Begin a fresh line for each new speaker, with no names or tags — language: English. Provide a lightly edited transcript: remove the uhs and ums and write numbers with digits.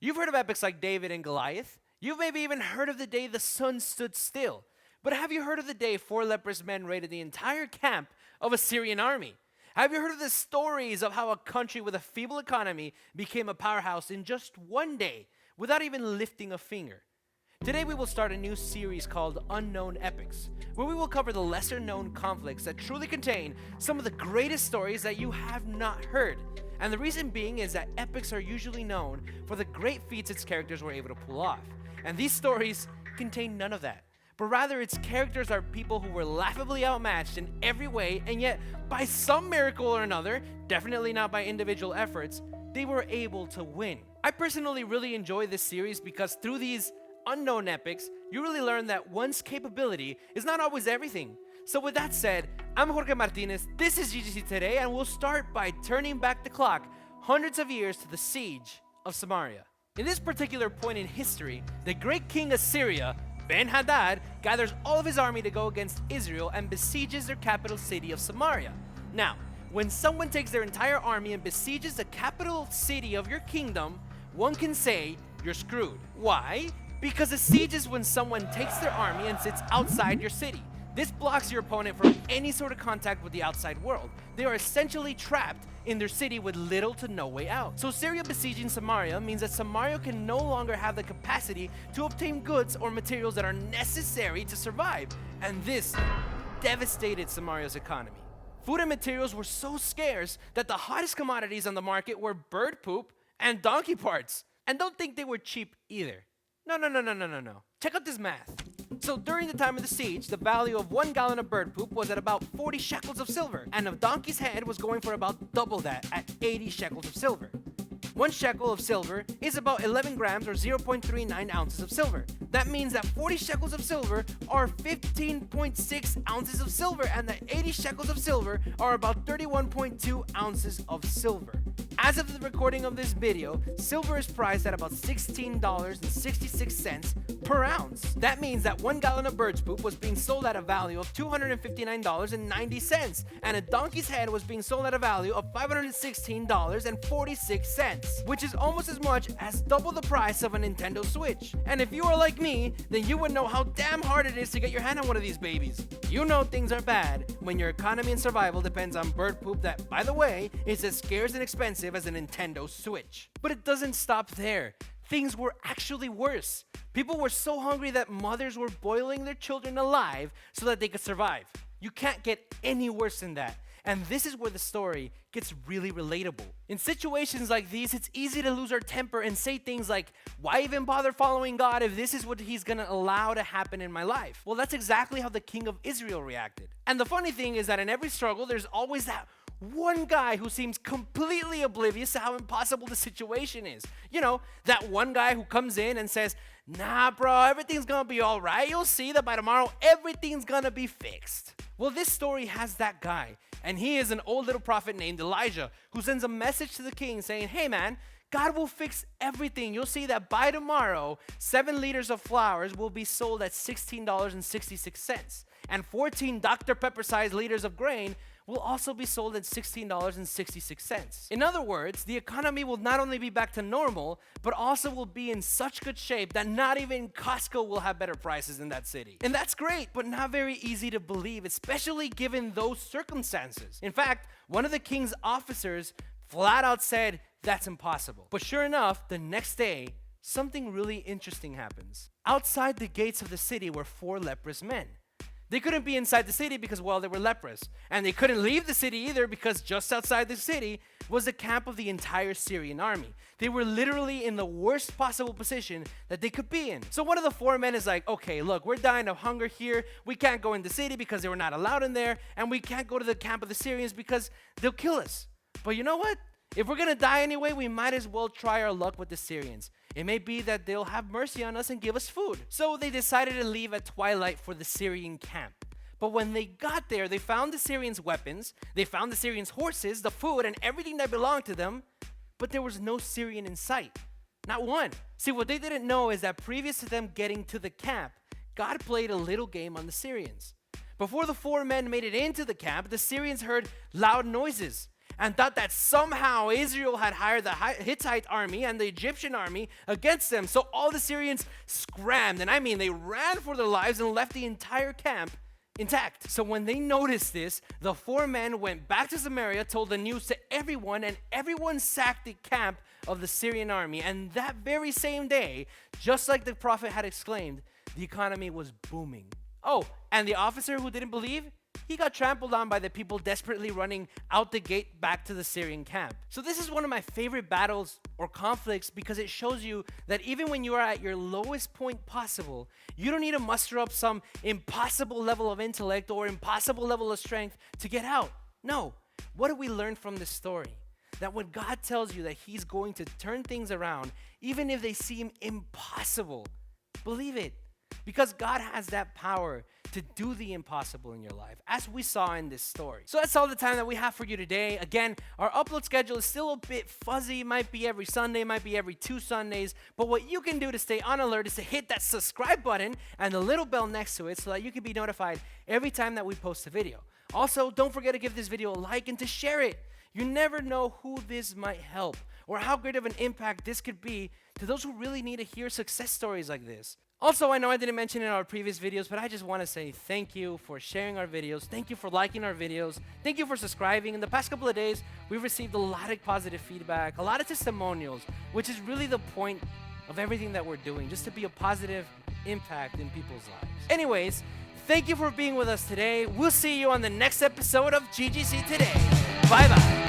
You've heard of epics like David and Goliath. You've maybe even heard of the day the sun stood still. But have you heard of the day 4 leprous men raided the entire camp of a Syrian army? Have you heard of the stories of how a country with a feeble economy became a powerhouse in just one day without even lifting a finger? Today we will start a new series called Unknown Epics, where we will cover the lesser known conflicts that truly contain some of the greatest stories that you have not heard. And the reason being is that epics are usually known for the great feats its characters were able to pull off. And these stories contain none of that. But rather its characters are people who were laughably outmatched in every way, and yet by some miracle or another, definitely not by individual efforts, they were able to win. I personally really enjoy this series because through these unknown epics, you really learn that one's capability is not always everything. So with that said, I'm Jorge Martinez, this is GGC Today, and we'll start by turning back the clock hundreds of years to the siege of Samaria. In this particular point in history, the great king of Syria, Ben-hadad, gathers all of his army to go against Israel and besieges their capital city of Samaria. Now, when someone takes their entire army and besieges the capital city of your kingdom, one can say you're screwed. Why? Because a siege is when someone takes their army and sits outside your city. This blocks your opponent from any sort of contact with the outside world. They are essentially trapped in their city with little to no way out. So Syria besieging Samaria means that Samaria can no longer have the capacity to obtain goods or materials that are necessary to survive. And this devastated Samaria's economy. Food and materials were so scarce that the hottest commodities on the market were bird poop and donkey parts. And don't think they were cheap either. No. Check out this math. So during the time of the siege, the value of 1 gallon of bird poop was at about 40 shekels of silver, and a donkey's head was going for about double that at 80 shekels of silver. 1 shekel of silver is about 11 grams or 0.39 ounces of silver. That means that 40 shekels of silver are 15.6 ounces of silver, and that 80 shekels of silver are about 31.2 ounces of silver. As of the recording of this video, silver is priced at about $16.66 per ounce. That means that 1 gallon of bird's poop was being sold at a value of $259.90, and a donkey's head was being sold at a value of $516.46, which is almost as much as double the price of a Nintendo Switch. And if you are like me, then you would know how damn hard it is to get your hand on one of these babies. You know things are bad when your economy and survival depends on bird poop that, by the way, is as scarce and expensive as a Nintendo Switch. But it doesn't stop there. Things were actually worse. People were so hungry that mothers were boiling their children alive so that they could survive. You can't get any worse than that. And this is where the story gets really relatable. In situations like these, it's easy to lose our temper and say things like, why even bother following God if this is what he's gonna allow to happen in my life? Well, that's exactly how the king of Israel reacted. And the funny thing is that in every struggle, there's always that one guy who seems completely oblivious to how impossible the situation is. You know, that one guy who comes in and says, nah, bro, everything's gonna be all right. You'll see that by tomorrow, everything's gonna be fixed. Well, this story has that guy, and he is an old little prophet named Elijah who sends a message to the king saying, hey man, God will fix everything. You'll see that by tomorrow, 7 liters of flour will be sold at $16.66, and 14 Dr. Pepper-sized liters of grain will also be sold at $16.66. In other words, the economy will not only be back to normal, but also will be in such good shape that not even Costco will have better prices in that city. And that's great, but not very easy to believe, especially given those circumstances. In fact, one of the king's officers flat out said, that's impossible. But sure enough, the next day, something really interesting happens. Outside the gates of the city were 4 leprous men. They couldn't be inside the city because, well, they were leprous. And they couldn't leave the city either because just outside the city was the camp of the entire Syrian army. They were literally in the worst possible position that they could be in. So one of the 4 men is like, okay, look, we're dying of hunger here. We can't go in the city because they were not allowed in there. And we can't go to the camp of the Syrians because they'll kill us. But you know what? If we're going to die anyway, we might as well try our luck with the Syrians. It may be that they'll have mercy on us and give us food. So they decided to leave at twilight for the Syrian camp. But when they got there, they found the Syrians' weapons, they found the Syrians' horses, the food, and everything that belonged to them, but there was no Syrian in sight. Not one. See, what they didn't know is that previous to them getting to the camp, God played a little game on the Syrians. Before the 4 men made it into the camp, the Syrians heard loud noises. and thought that somehow Israel had hired the Hittite army and the Egyptian army against them. So all the Syrians scrammed, and I mean they ran for their lives and left the entire camp intact. So when they noticed this, the 4 men went back to Samaria, told the news to everyone, and everyone sacked the camp of the Syrian army. And that very same day, just like the prophet had exclaimed, the economy was booming. Oh, and the officer who didn't believe, he got trampled on by the people desperately running out the gate back to the Syrian camp. So this is one of my favorite battles or conflicts because it shows you that even when you are at your lowest point possible, you don't need to muster up some impossible level of intellect or impossible level of strength to get out. No. What do we learn from this story? That when God tells you that He's going to turn things around, even if they seem impossible, believe it. Because God has that power to do the impossible in your life, as we saw in this story. So that's all the time that we have for you today. Again, our upload schedule is still a bit fuzzy. It might be every Sunday, it might be every 2 Sundays. But what you can do to stay on alert is to hit that subscribe button and the little bell next to it so that you can be notified every time that we post a video. Also, don't forget to give this video a like and to share it. You never know who this might help or how great of an impact this could be to those who really need to hear success stories like this. Also, I know I didn't mention in our previous videos, but I just want to say thank you for sharing our videos. Thank you for liking our videos. Thank you for subscribing. In the past couple of days, we've received a lot of positive feedback, a lot of testimonials, which is really the point of everything that we're doing, just to be a positive impact in people's lives. Anyways, thank you for being with us today. We'll see you on the next episode of GGC Today. Bye-bye.